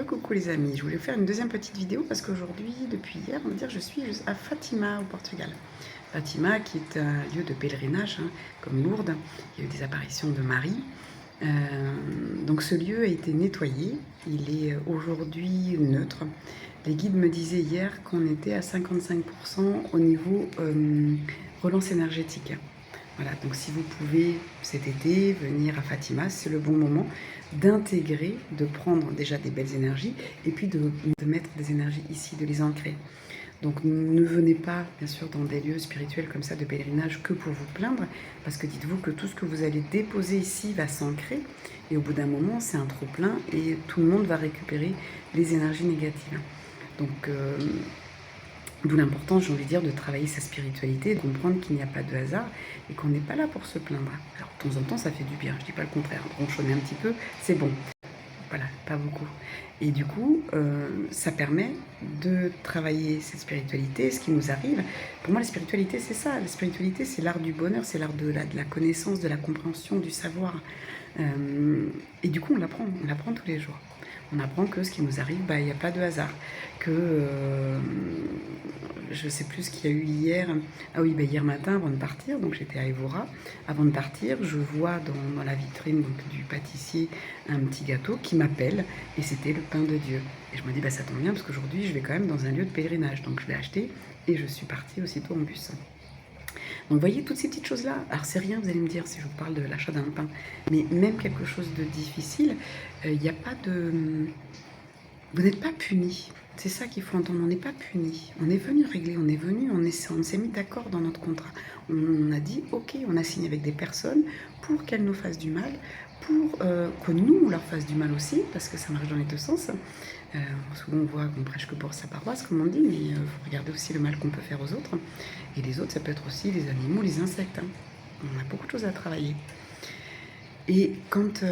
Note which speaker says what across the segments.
Speaker 1: Coucou les amis, je voulais vous faire une deuxième petite vidéo parce qu'aujourd'hui, depuis hier, on va dire, je suis à Fatima au Portugal. Fatima qui est un lieu de pèlerinage, comme Lourdes, il y a eu des apparitions de Marie. Donc ce lieu a été nettoyé, il est aujourd'hui neutre. Les guides me disaient hier qu'on était à 55% au niveau relance énergétique. Voilà, donc si vous pouvez cet été venir à Fatima, c'est le bon moment d'intégrer, de prendre déjà des belles énergies et puis de mettre des énergies ici, de les ancrer. Donc ne venez pas, bien sûr, dans des lieux spirituels comme ça de pèlerinage que pour vous plaindre, parce que dites-vous que tout ce que vous allez déposer ici va s'ancrer et au bout d'un moment, c'est un trop-plein et tout le monde va récupérer les énergies négatives. Donc d'où l'importance, j'ai envie de dire, de travailler sa spiritualité, de comprendre qu'il n'y a pas de hasard et qu'on n'est pas là pour se plaindre. Alors, de temps en temps, ça fait du bien, je ne dis pas le contraire. Ronchonner un petit peu, c'est bon. Voilà, pas beaucoup. Et du coup, ça permet de travailler cette spiritualité, ce qui nous arrive. Pour moi, la spiritualité, c'est ça. La spiritualité, c'est l'art du bonheur, c'est l'art de la connaissance, de la compréhension, du savoir. Et du coup, on l'apprend tous les jours. On apprend que ce qui nous arrive, il n'y a pas de hasard. Que je ne sais plus ce qu'il y a eu hier. Ah oui, hier matin, avant de partir, donc j'étais à Evora. Avant de partir, je vois dans la vitrine donc, du pâtissier un petit gâteau qui m'appelle et c'était le pain de Dieu. Et je me dis, ça tombe bien parce qu'aujourd'hui, je vais quand même dans un lieu de pèlerinage. Donc je l'ai acheté et je suis partie aussitôt en bus. Donc vous voyez toutes ces petites choses-là. Alors c'est rien, vous allez me dire, si je vous parle de l'achat d'un pain. Mais même quelque chose de difficile, il n'y a pas de... Vous n'êtes pas puni. C'est ça qu'il faut entendre. On n'est pas puni. On est venu régler, on s'est mis d'accord dans notre contrat. On a dit, ok, on a signé avec des personnes pour qu'elles nous fassent du mal, pour que nous, on leur fasse du mal aussi, parce que ça marche dans les deux sens. Souvent, on voit qu'on prêche que pour sa paroisse, comme on dit, mais il faut regarder aussi le mal qu'on peut faire aux autres. Et les autres, ça peut être aussi les animaux, les insectes. On a beaucoup de choses à travailler. Et quand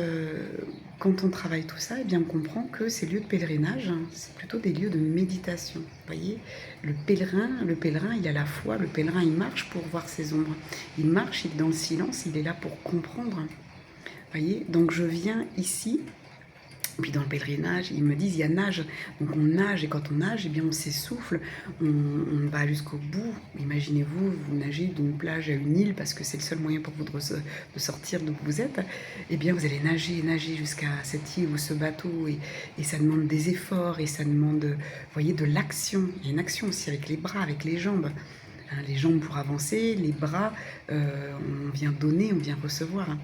Speaker 1: on travaille tout ça, on comprend que ces lieux de pèlerinage, c'est plutôt des lieux de méditation. Vous voyez, le pèlerin, il a la foi, le pèlerin, il marche pour voir ses ombres. Il marche, il est dans le silence, il est là pour comprendre. Vous voyez, donc je viens ici. Puis dans le pèlerinage, ils me disent, il y a nage. Donc on nage, et quand on nage, on s'essouffle, on va jusqu'au bout. Imaginez-vous, vous nagez d'une plage à une île, parce que c'est le seul moyen pour vous de sortir d'où vous êtes. Vous allez nager jusqu'à cette île ou ce bateau, et ça demande des efforts, et ça demande, vous voyez, de l'action. Il y a une action aussi avec les bras, avec les jambes. Les jambes pour avancer, les bras, on vient donner, on vient recevoir.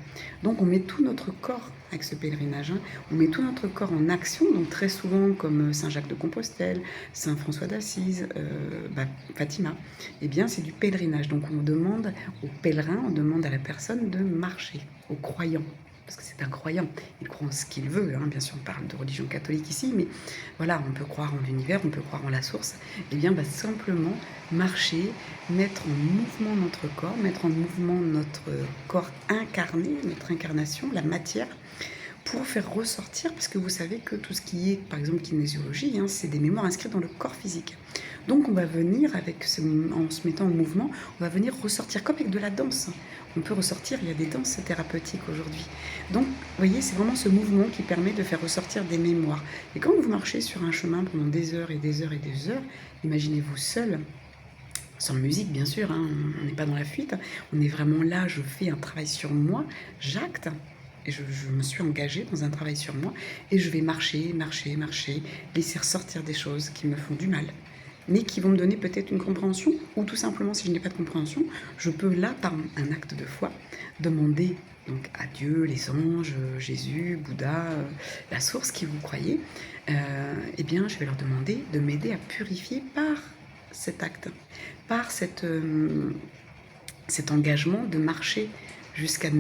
Speaker 1: Donc on met tout notre corps avec ce pèlerinage, on met tout notre corps en action, donc très souvent comme Saint-Jacques de Compostelle, Saint-François d'Assise, Fatima, c'est du pèlerinage. Donc on demande aux pèlerins, on demande à la personne de marcher, aux croyants. Parce que c'est un croyant, il croit en ce qu'il veut, bien sûr on parle de religion catholique ici, mais voilà, on peut croire en l'univers, on peut croire en la source, simplement marcher, mettre en mouvement notre corps, mettre en mouvement notre corps incarné, notre incarnation, la matière, pour faire ressortir, parce que vous savez que tout ce qui est, par exemple, kinésiologie, c'est des mémoires inscrites dans le corps physique. Donc on va venir, en se mettant en mouvement, on va venir ressortir comme avec de la danse. On peut ressortir, il y a des danses thérapeutiques aujourd'hui. Donc, vous voyez, c'est vraiment ce mouvement qui permet de faire ressortir des mémoires. Et quand vous marchez sur un chemin pendant des heures et des heures et des heures, imaginez-vous seul, sans musique bien sûr, on n'est pas dans la fuite, on est vraiment là, je fais un travail sur moi, j'acte. Et je me suis engagée dans un travail sur moi et je vais marcher, laisser ressortir des choses qui me font du mal, mais qui vont me donner peut-être une compréhension, ou tout simplement, si je n'ai pas de compréhension, je peux là, par un acte de foi, demander donc à Dieu, les anges, Jésus, Bouddha, la source qui vous croyez, je vais leur demander de m'aider à purifier par cet acte, par cet engagement de marcher jusqu'à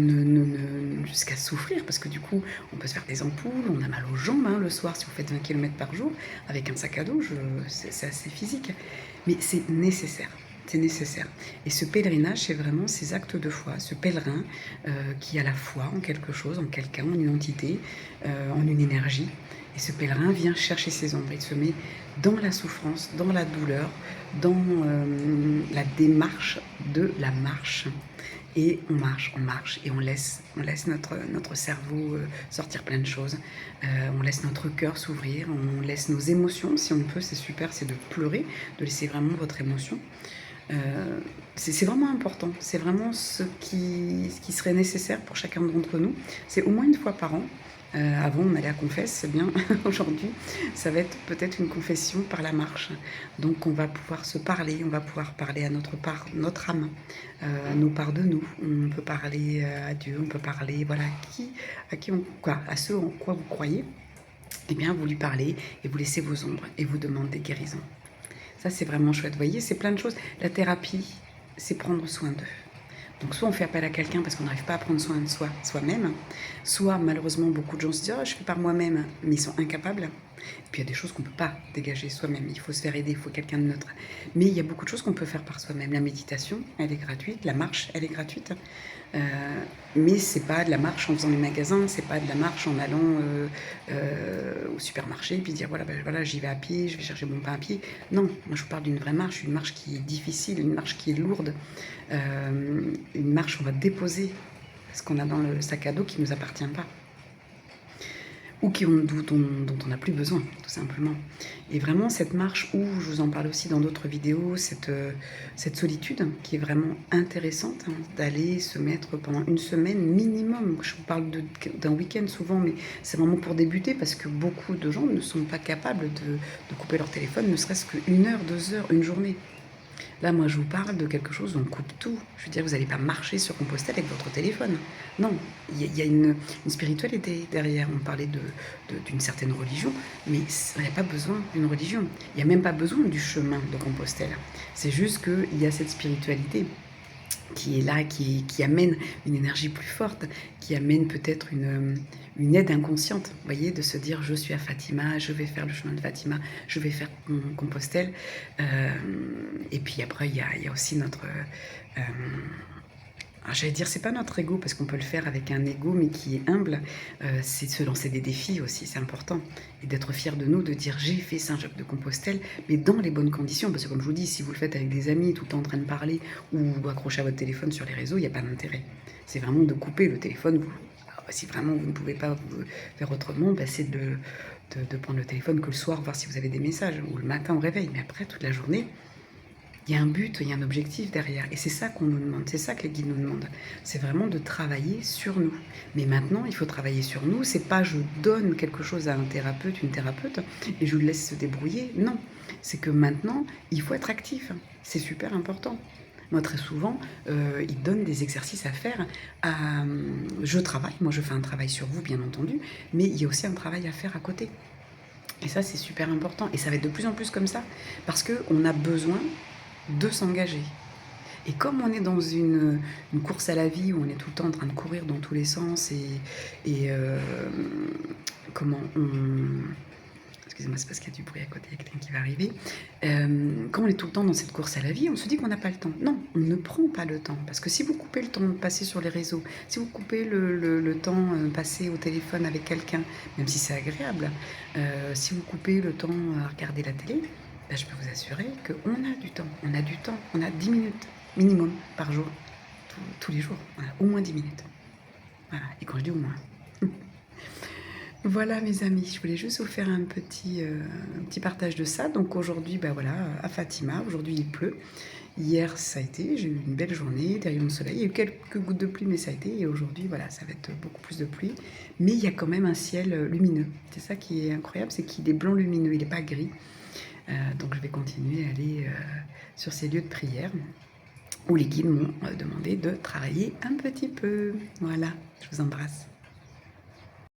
Speaker 1: souffrir, parce que du coup, on peut se faire des ampoules, on a mal aux jambes le soir si vous faites 20 km par jour, avec un sac à dos, c'est assez physique, mais c'est nécessaire. C'est nécessaire. Et ce pèlerinage, c'est vraiment ces actes de foi, ce pèlerin qui a la foi en quelque chose, en quelqu'un, en une entité, en une énergie. Et ce pèlerin vient chercher ses ombres, il se met dans la souffrance, dans la douleur, dans la démarche de la marche. et on marche et on laisse notre cerveau sortir plein de choses, on laisse notre cœur s'ouvrir, on laisse nos émotions, si on peut, c'est super, c'est de pleurer, de laisser vraiment votre émotion. C'est vraiment important, c'est vraiment ce qui serait nécessaire pour chacun d'entre nous. C'est au moins une fois par an. Avant, on allait à confesse, c'est bien. Aujourd'hui, ça va être peut-être une confession par la marche. Donc, on va pouvoir se parler, on va pouvoir parler à notre part, notre âme, nos parts de nous. On peut parler à Dieu, on peut parler, voilà, à ceux en quoi vous croyez. Eh bien, vous lui parlez et vous laissez vos ombres et vous demandez guérison. Ça, c'est vraiment chouette. Vous voyez, c'est plein de choses. La thérapie, c'est prendre soin d'eux. Donc, soit on fait appel à quelqu'un parce qu'on n'arrive pas à prendre soin de soi-même, soit malheureusement, beaucoup de gens se disent oh, je fais par moi-même, mais ils sont incapables. Et puis, il y a des choses qu'on ne peut pas dégager soi-même. Il faut se faire aider, il faut quelqu'un de neutre. Mais il y a beaucoup de choses qu'on peut faire par soi-même. La méditation, elle est gratuite. La marche, elle est gratuite. Mais c'est pas de la marche en faisant les magasins, c'est pas de la marche en allant au supermarché et puis dire voilà, voilà j'y vais à pied, je vais chercher mon pain à pied. Non, moi je vous parle d'une vraie marche, une marche qui est difficile, une marche qui est lourde, une marche où on va déposer ce qu'on a dans le sac à dos qui ne nous appartient pas ou dont on n'a plus besoin, tout simplement. Et vraiment, cette marche où, je vous en parle aussi dans d'autres vidéos, cette solitude qui est vraiment intéressante, hein, d'aller se mettre pendant une semaine minimum. Je vous parle d'un week-end souvent, mais c'est vraiment pour débuter parce que beaucoup de gens ne sont pas capables de couper leur téléphone, ne serait-ce qu'une heure, 2 heures, une journée. Là, moi, je vous parle de quelque chose où on coupe tout. Je veux dire, vous n'allez pas marcher sur Compostelle avec votre téléphone. Non, il y a une spiritualité derrière. On parlait d'une certaine religion, mais il n'y a pas besoin d'une religion. Il n'y a même pas besoin du chemin de Compostelle. C'est juste qu'il y a cette spiritualité qui est là, qui amène une énergie plus forte, qui amène peut-être une aide inconsciente, vous voyez, de se dire je suis à Fatima, je vais faire le chemin de Fatima, je vais faire mon Compostelle. Et puis après, il y a aussi notre... j'allais dire, c'est pas notre ego, parce qu'on peut le faire avec un ego, mais qui est humble. C'est de se lancer des défis aussi, c'est important. Et d'être fier de nous, de dire j'ai fait Saint-Jacques-de-Compostelle, mais dans les bonnes conditions. Parce que comme je vous dis, si vous le faites avec des amis, tout le temps en train de parler, ou accroché à votre téléphone sur les réseaux, il n'y a pas d'intérêt. C'est vraiment de couper le téléphone. Si vraiment vous ne pouvez pas faire autrement, c'est de prendre le téléphone que le soir, voir si vous avez des messages, ou le matin au réveil. Mais après, toute la journée, il y a un but, il y a un objectif derrière. Et c'est ça qu'on nous demande, c'est ça que les guides nous demandent. C'est vraiment de travailler sur nous. Mais maintenant, il faut travailler sur nous. C'est pas je donne quelque chose à un thérapeute, une thérapeute, et je le laisse se débrouiller. Non, c'est que maintenant, il faut être actif. C'est super important. Moi, très souvent, ils donnent des exercices à faire. Je travaille, moi je fais un travail sur vous, bien entendu, mais il y a aussi un travail à faire à côté. Et ça, c'est super important. Et ça va être de plus en plus comme ça, parce qu'on a besoin de s'engager. Et comme on est dans une course à la vie où on est tout le temps en train de courir dans tous les sens et comment on... Excusez-moi, c'est parce qu'il y a du bruit à côté, il y a quelqu'un qui va arriver. Quand on est tout le temps dans cette course à la vie, on se dit qu'on n'a pas le temps. Non, on ne prend pas le temps. Parce que si vous coupez le temps de passer sur les réseaux, si vous coupez le temps passé au téléphone avec quelqu'un, même si c'est agréable, si vous coupez le temps à regarder la télé, je peux vous assurer qu'on a du temps. On a du temps. On a 10 minutes minimum par jour. Tous les jours. Voilà, au moins 10 minutes. Voilà. Et quand je dis au moins... Voilà mes amis, je voulais juste vous faire un petit partage de ça. Donc aujourd'hui, voilà, à Fatima, aujourd'hui il pleut. Hier ça a été, j'ai eu une belle journée, des rayons de soleil, il y a eu quelques gouttes de pluie mais ça a été. Et aujourd'hui, voilà, ça va être beaucoup plus de pluie. Mais il y a quand même un ciel lumineux. C'est ça qui est incroyable, c'est qu'il est blanc lumineux, il n'est pas gris. Donc je vais continuer à aller sur ces lieux de prière où les guides m'ont demandé de travailler un petit peu. Voilà, je vous embrasse.